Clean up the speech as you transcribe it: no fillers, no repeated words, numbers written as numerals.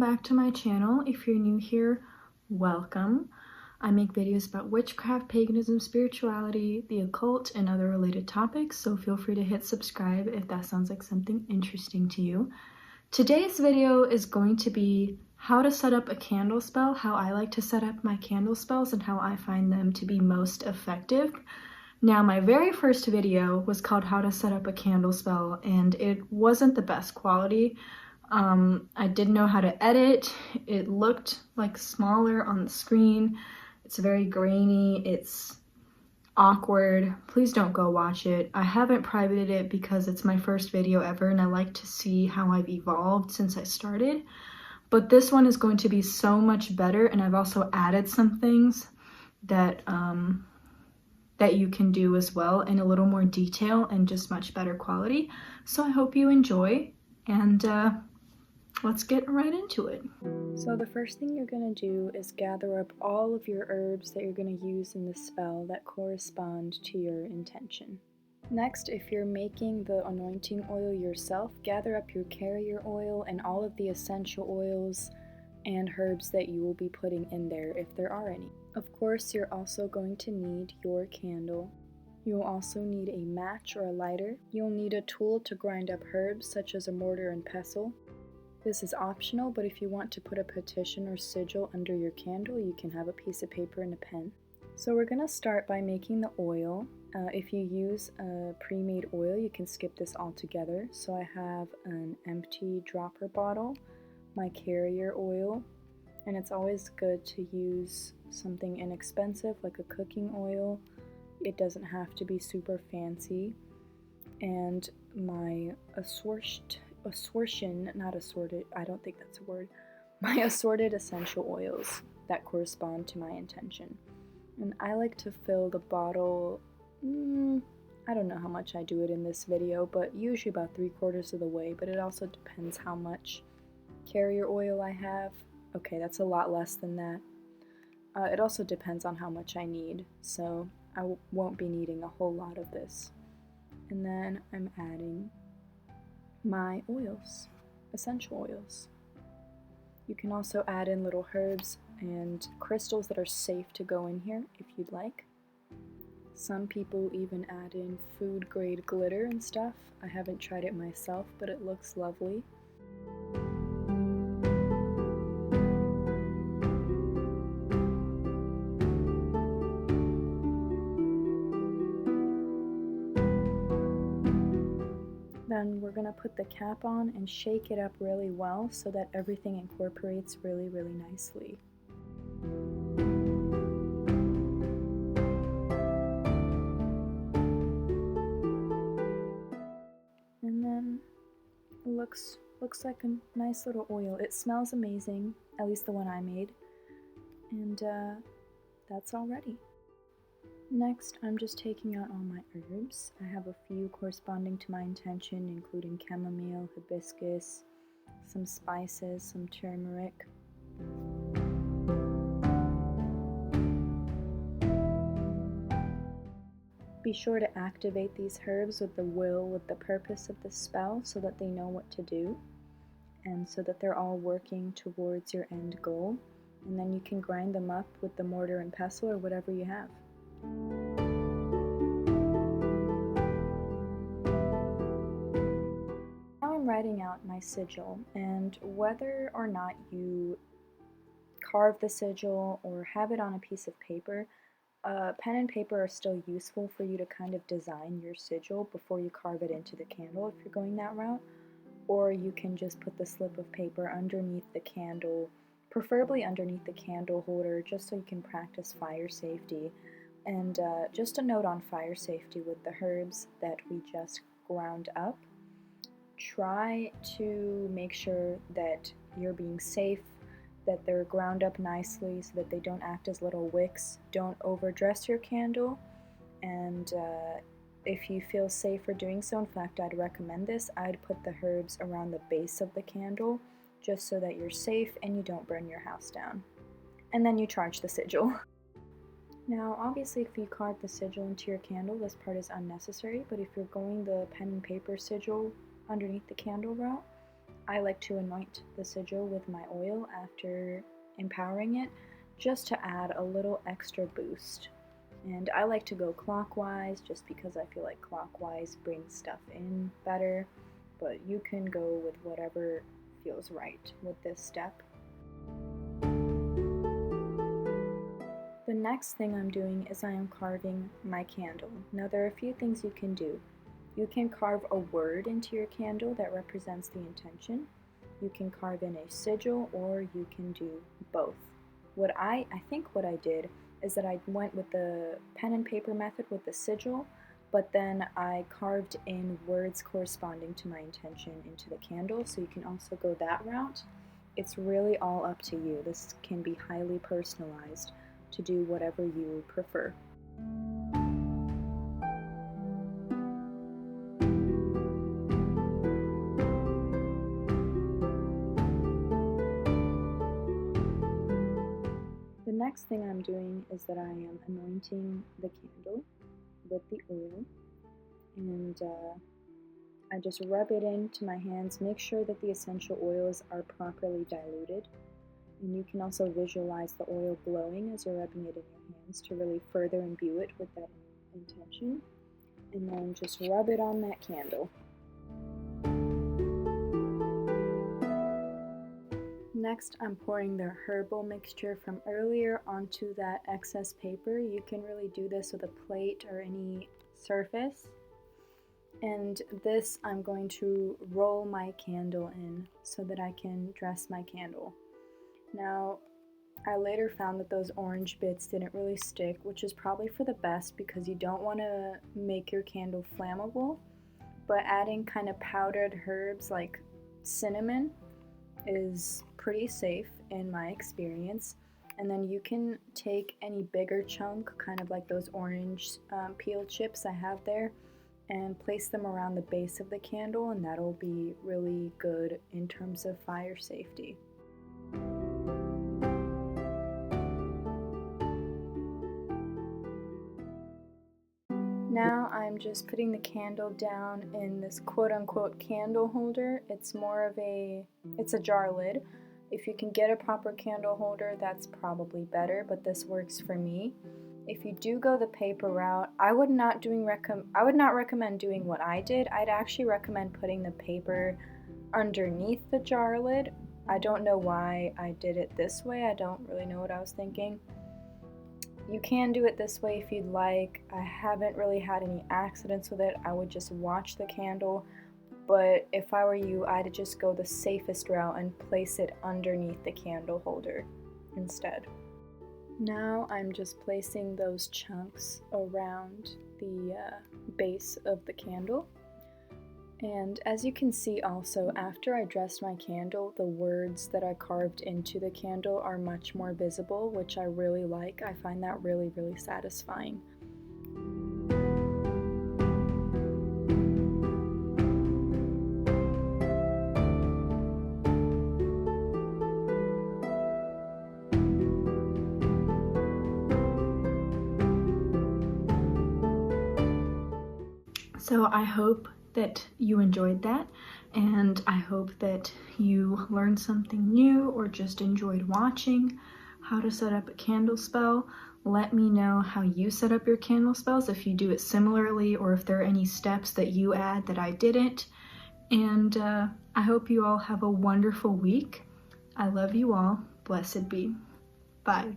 back to my channel. If you're new here, welcome. I make videos about witchcraft, paganism, spirituality, the occult, and other related topics, so feel free to hit subscribe if that sounds like something interesting to you. Today's video is going to be how to set up a candle spell, how I like to set up my candle spells, and how I find them to be most effective. Now, my very first video was called How to Set Up a Candle Spell, and it wasn't the best quality. I didn't know how to edit. It looked like smaller on the screen. It's very grainy. It's awkward. Please don't go watch it. I haven't privated it because it's my first video ever and I like to see how I've evolved since I started. But this one is going to be so much better, and I've also added some things that that you can do as well in a little more detail and just much better quality. So I hope you enjoy, and let's get right into it. So the first thing you're going to do is gather up all of your herbs that you're going to use in the spell that correspond to your intention. Next, if you're making the anointing oil yourself, gather up your carrier oil and all of the essential oils and herbs that you will be putting in there if there are any. Of course, you're also going to need your candle. You'll also need a match or a lighter. You'll need a tool to grind up herbs such as a mortar and pestle. This is optional, but if you want to put a petition or sigil under your candle, you can have a piece of paper and a pen. So we're going to start by making the oil. If you use a pre-made oil, you can skip this altogether. So I have an empty dropper bottle, my carrier oil, and it's always good to use something inexpensive like a cooking oil. It doesn't have to be super fancy. And my my assorted essential oils that correspond to my intention. And I like to fill the bottle, I don't know how much I do it in this video, but usually about 3/4 of the way, but it also depends how much carrier oil I have. Okay, that's a lot less than that. It also depends on how much I need, so I won't be needing a whole lot of this. And then I'm adding my oils, essential oils. You can also add in little herbs and crystals that are safe to go in here if you'd like. Some people even add in food grade glitter and stuff. I haven't tried it myself, but it looks lovely. Then we're going to put the cap on and shake it up really well so that everything incorporates really, really nicely. And then it looks like a nice little oil. It smells amazing, at least the one I made. And that's all ready. Next, I'm just taking out all my herbs. I have a few corresponding to my intention, including chamomile, hibiscus, some spices, some turmeric. Be sure to activate these herbs with the purpose of the spell so that they know what to do, and so that they're all working towards your end goal. And then you can grind them up with the mortar and pestle or whatever you have. Now I'm writing out my sigil, and whether or not you carve the sigil or have it on a piece of paper, pen and paper are still useful for you to kind of design your sigil before you carve it into the candle if you're going that route. Or you can just put the slip of paper underneath the candle, preferably underneath the candle holder, just so you can practice fire safety. And just a note on fire safety with the herbs that we just ground up. Try to make sure that you're being safe, that they're ground up nicely so that they don't act as little wicks. Don't overdress your candle, and if you feel safer doing so, in fact I'd recommend this, I'd put the herbs around the base of the candle just so that you're safe and you don't burn your house down. And then you charge the sigil. Now obviously if you carve the sigil into your candle, this part is unnecessary, but if you're going the pen and paper sigil underneath the candle route, I like to anoint the sigil with my oil after empowering it, just to add a little extra boost. And I like to go clockwise just because I feel like clockwise brings stuff in better, but you can go with whatever feels right with this step. The next thing I'm doing is I am carving my candle. Now there are a few things you can do. You can carve a word into your candle that represents the intention. You can carve in a sigil, or you can do both. I think what I did is that I went with the pen and paper method with the sigil, but then I carved in words corresponding to my intention into the candle, so you can also go that route. It's really all up to you. This can be highly personalized to do whatever you prefer. The next thing I'm doing is that I am anointing the candle with the oil, and I just rub it into my hands. Make sure that the essential oils are properly diluted, and you can also visualize the oil glowing as you're rubbing it in your hands to really further imbue it with that intention, and then just rub it on that candle. Next, I'm pouring the herbal mixture from earlier onto that excess paper. You can really do this with a plate or any surface. And this I'm going to roll my candle in so that I can dress my candle. Now, I later found that those orange bits didn't really stick, which is probably for the best because you don't want to make your candle flammable. But adding kind of powdered herbs like cinnamon is pretty safe in my experience. And then you can take any bigger chunk, kind of like those orange peel chips I have there, and place them around the base of the candle, and that'll be really good in terms of fire safety. Now I'm just putting the candle down in this quote-unquote candle holder. It's a jar lid. If you can get a proper candle holder, that's probably better, but this works for me. If you do go the paper route, I would not recommend doing what I did. I'd actually recommend putting the paper underneath the jar lid. I don't know why I did it this way. I don't really know what I was thinking. You can do it this way if you'd like. I haven't really had any accidents with it. I would just watch the candle, but if I were you, I'd just go the safest route and place it underneath the candle holder instead. Now I'm just placing those chunks around the base of the candle. And as you can see also, after I dressed my candle, the words that I carved into the candle are much more visible, which I really like. I find that really, really satisfying. So I hope that you enjoyed that, and I hope that you learned something new or just enjoyed watching how to set up a candle spell. Let me know how you set up your candle spells, if you do it similarly or if there are any steps that you add that I didn't. And I hope you all have a wonderful week. I love you all. Blessed be. Bye.